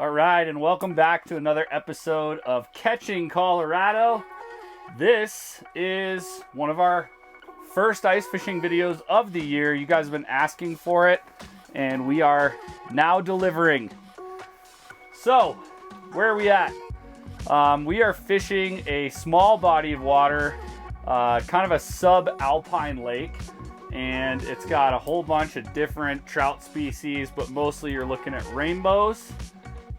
All right, and welcome back to another episode of Catching Colorado. This is one of our first ice fishing videos of the year. You guys have been asking for it, and we are now delivering. So, where are we at? We are fishing a small body of water, kind of a sub-alpine lake, and it's got a whole bunch of different trout species, but mostly you're looking at rainbows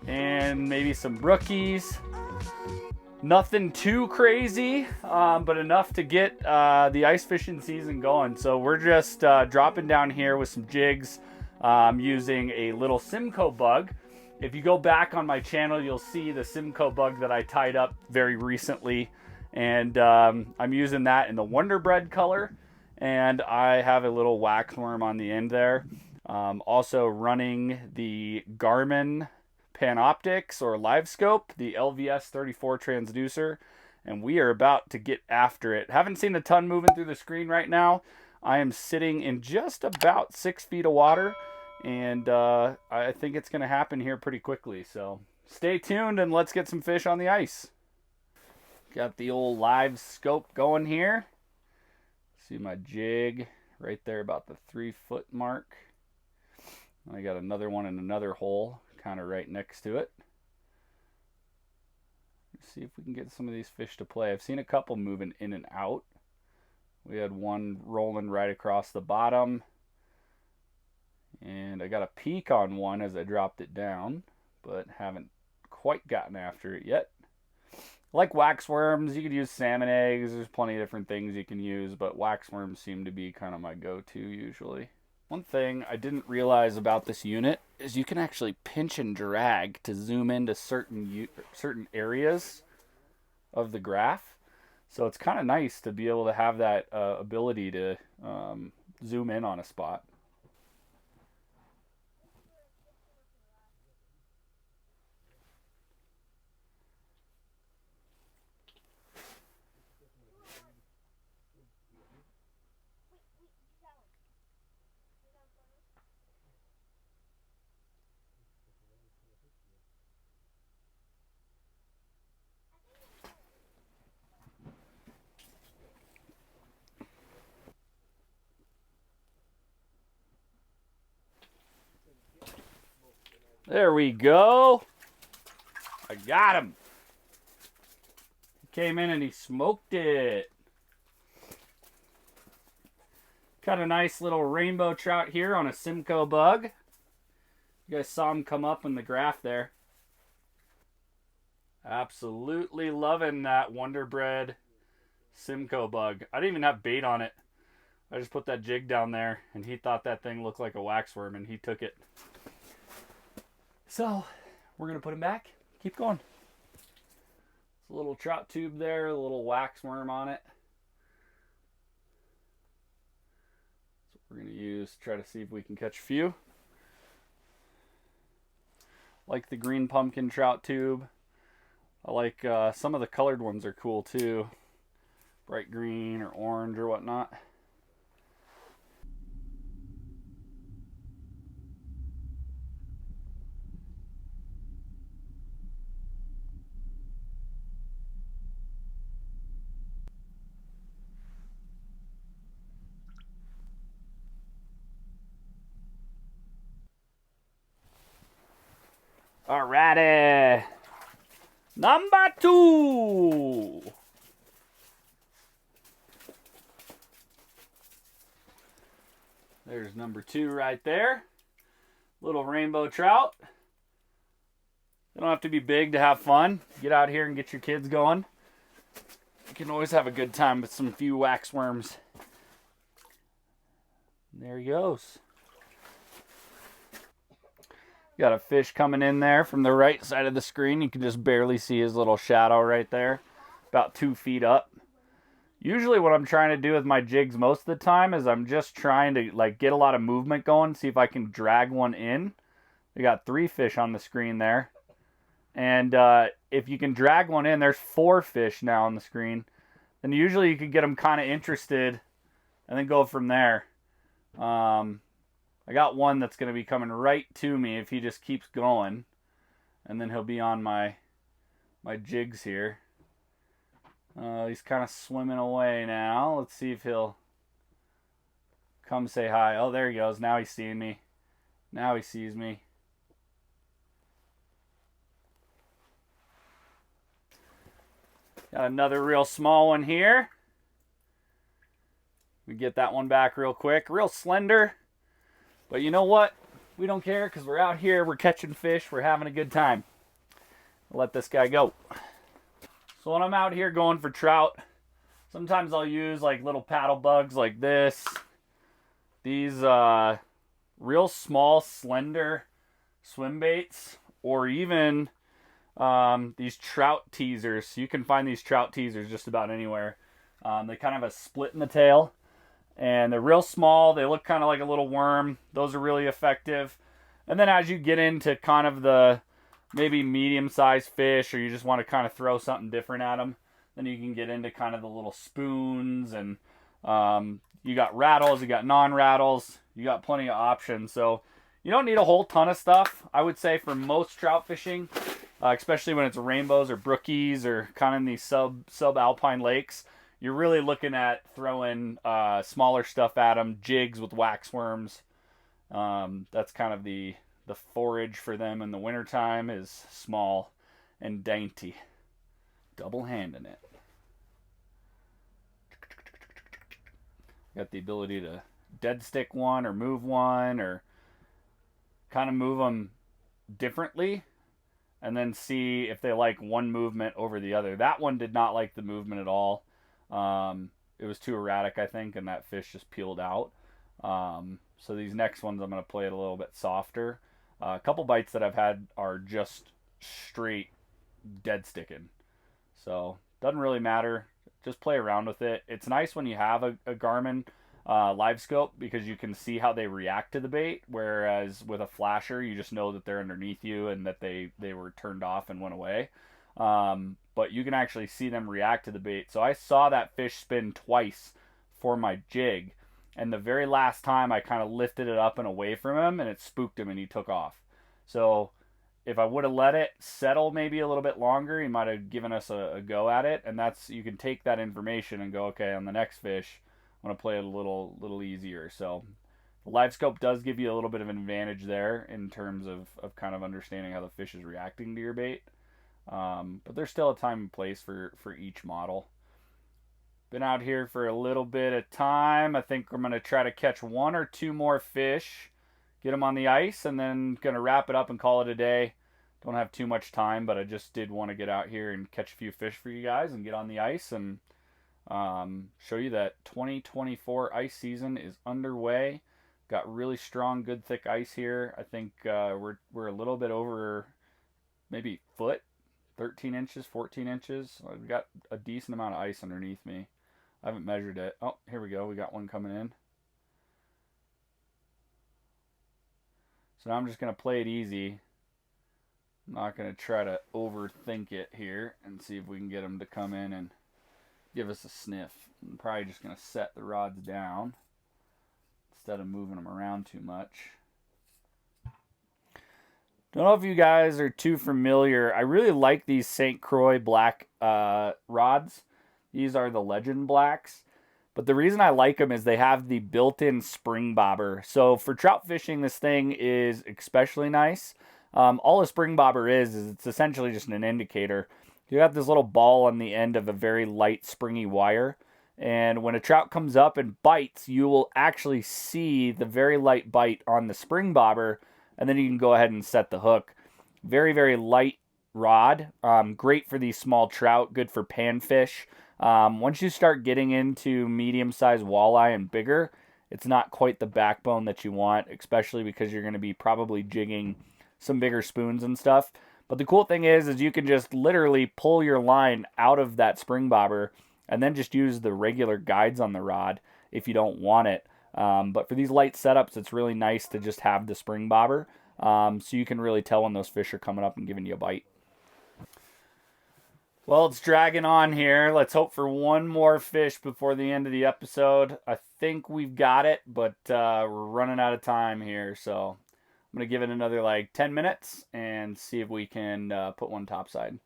and maybe some brookies. Nothing too crazy, but enough to get the ice fishing season going. So we're just dropping down here with some jigs, using a little Simcoe bug. If you go back on my channel, you'll see the Simcoe bug that I tied up very recently, and I'm using that in the Wonderbread color, and I have a little waxworm on the end there. Also running the Garmin Panoptics or livescope, the LVS 34 transducer, and we are about to get after it. Haven't seen a ton moving through the screen right now. I am sitting in just about 6 feet of water, and I think it's going to happen here pretty quickly. So stay tuned and let's get some fish on the ice. Got the old live scope going here. See my jig right there about the 3-foot mark. I got another one in another hole kind of right next to it. Let's see if we can get some of these fish to play. I've seen a couple moving in and out. We had one rolling right across the bottom, and I got a peek on one as I dropped it down, but haven't quite gotten after it yet. Like waxworms, you could use salmon eggs. There's plenty of different things you can use, but waxworms seem to be kind of my go-to usually. One thing I didn't realize about this unit is you can actually pinch and drag to zoom into certain areas of the graph. So it's kind of nice to be able to have that ability to zoom in on a spot. There we go. I got him. He came in and he smoked it. Got a nice little rainbow trout here on a Simcoe bug. You guys saw him come up in the graph there. Absolutely loving that Wonderbread Simcoe bug. I didn't even have bait on it. I just put that jig down there, and he thought that thing looked like a waxworm, and he took it. So, we're going to put him back. Keep going. It's a little trout tube there, a little waxworm on it. That's what we're going to use to try to see if we can catch a few. Like the green pumpkin trout tube. I like some of the colored ones are cool too. Bright green or orange or whatnot. Alrighty. Number 2. There's number 2 right there. Little rainbow trout. They don't have to be big to have fun. Get out here and get your kids going. You can always have a good time with some few waxworms. And there he goes. Got a fish coming in there from the right side of the screen. You can just barely see his little shadow right there. About 2 feet up. Usually what I'm trying to do with my jigs most of the time is I'm just trying to get a lot of movement going. See if I can drag one in. We got 3 fish on the screen there. And if you can drag one in, there's 4 fish now on the screen. Then usually you can get them kind of interested and then go from there. I got one that's going to be coming right to me if he just keeps going. and then he'll be on my jigs here. He's kind of swimming away now. Let's see if he'll come say hi. Oh, there he goes. Now he's seeing me. Now he sees me. Got another real small one here. We get that one back real quick. Real slender. But you know what? We don't care because we're out here. We're catching fish. We're having a good time. I'll let this guy go. So when I'm out here going for trout, sometimes I'll use like little paddle bugs like this. These real small, slender swim baits, or even these trout teasers. You can find these trout teasers just about anywhere. They kind of have a split in the tail, and they're real small. They look kind of like a little worm. Those are really effective. And then as you get into kind of the maybe medium-sized fish, or you just want to kind of throw something different at them, then you can get into kind of the little spoons, and you got rattles, you got non-rattles, you got plenty of options. So you don't need a whole ton of stuff. I would say for most trout fishing, especially when it's rainbows or brookies or kind of in these sub-alpine lakes, you're really looking at throwing smaller stuff at them, jigs with wax worms. That's kind of the forage for them in the wintertime, is small and dainty. Double handing it. Got the ability to dead stick one or move one, or kind of move them differently and then see if they like one movement over the other. That one did not like the movement at all. It was too erratic, I think, and that fish just peeled out. So these next ones I'm going to play it a little bit softer. A couple bites that I've had are just straight dead sticking. So doesn't really matter. Just play around with it. It's nice when you have a Garmin livescope, because you can see how they react to the bait, whereas with a flasher you just know that they're underneath you and that they were turned off and went away. But you can actually see them react to the bait. So I saw that fish spin twice for my jig, and the very last time I kind of lifted it up and away from him, and it spooked him and he took off. So if I would have let it settle maybe a little bit longer, he might have given us a go at it. And that's, you can take that information and go, okay, on the next fish I'm going to play it a little easier. So the live scope does give you a little bit of an advantage there in terms of kind of understanding how the fish is reacting to your bait. But there's still a time and place for each model. Been out here for a little bit of time. I think I'm going to try to catch one or two more fish, get them on the ice, and then going to wrap it up and call it a day. Don't have too much time, but I just did want to get out here and catch a few fish for you guys and get on the ice and show you that 2024 ice season is underway. Got really strong, good, thick ice here. I think we're a little bit over maybe foot, 13 inches, 14 inches. I've got a decent amount of ice underneath me. I haven't measured it. Oh, here we go. We got one coming in. So now I'm just going to play it easy. I'm not going to try to overthink it here and see if we can get them to come in and give us a sniff. I'm probably just going to set the rods down instead of moving them around too much. Don't know if you guys are too familiar. I really like these St. Croix black rods. These are the Legend Blacks. But the reason I like them is they have the built-in spring bobber. So for trout fishing, this thing is especially nice. All a spring bobber is it's essentially just an indicator. You have this little ball on the end of a very light springy wire. And when a trout comes up and bites, you will actually see the very light bite on the spring bobber. And then you can go ahead and set the hook. Very, very light rod. Great for these small trout. Good for panfish. Once you start getting into medium-sized walleye and bigger, it's not quite the backbone that you want, especially because you're going to be probably jigging some bigger spoons and stuff. But the cool thing is you can just literally pull your line out of that spring bobber and then just use the regular guides on the rod if you don't want it. But for these light setups, it's really nice to just have the spring bobber, so you can really tell when those fish are coming up and giving you a bite. Well, it's dragging on here. Let's hope for one more fish before the end of the episode. I think we've got it, but we're running out of time here, so I'm going to give it another like 10 minutes and see if we can put one topside.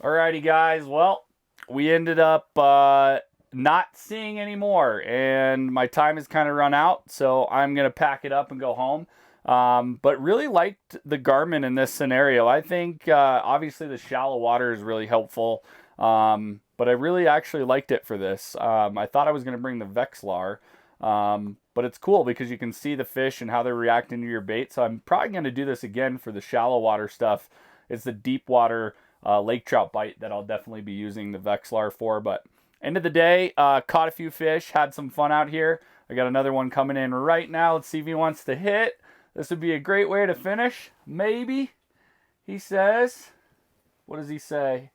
Alrighty guys, well, we ended up not seeing any more, and my time has kind of run out, so I'm going to pack it up and go home. But really liked the Garmin in this scenario. I think obviously the shallow water is really helpful, but I really actually liked it for this. I thought I was going to bring the Vexilar, but it's cool because you can see the fish and how they're reacting to your bait, so I'm probably going to do this again for the shallow water stuff. It's the deep water lake trout bite that I'll definitely be using the Vexilar for. But end of the day, caught a few fish, had some fun out here. I got another one coming in right now. Let's see if he wants to hit. This would be a great way to finish. Maybe, he says. What does he say?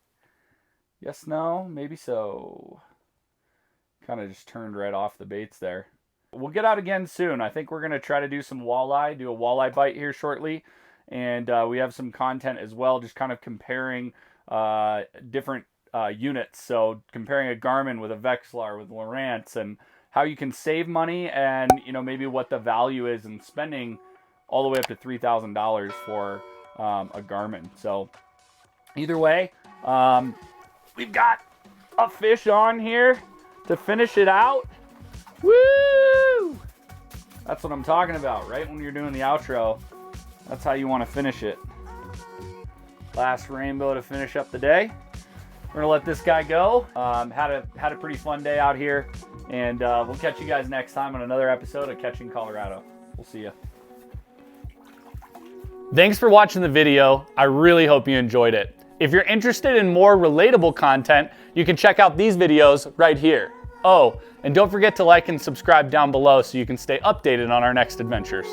Yes, no, maybe so. Kind of just turned right off the baits there. We'll get out again soon. I think we're going to try to do some walleye, do a walleye bite here shortly. And we have some content as well, just kind of comparing different units. So comparing a Garmin with a Vexilar with Lowrance, and how you can save money, and maybe what the value is in spending all the way up to $3,000 for a Garmin. So either way, we've got a fish on here to finish it out. Woo! That's what I'm talking about, right? When you're doing the outro. That's how you want to finish it. Last rainbow to finish up the day. We're gonna let this guy go. Had a pretty fun day out here, and we'll catch you guys next time on another episode of Catching Colorado. We'll see you. Thanks for watching the video. I really hope you enjoyed it. If you're interested in more relatable content, you can check out these videos right here. Oh, and don't forget to like and subscribe down below so you can stay updated on our next adventures.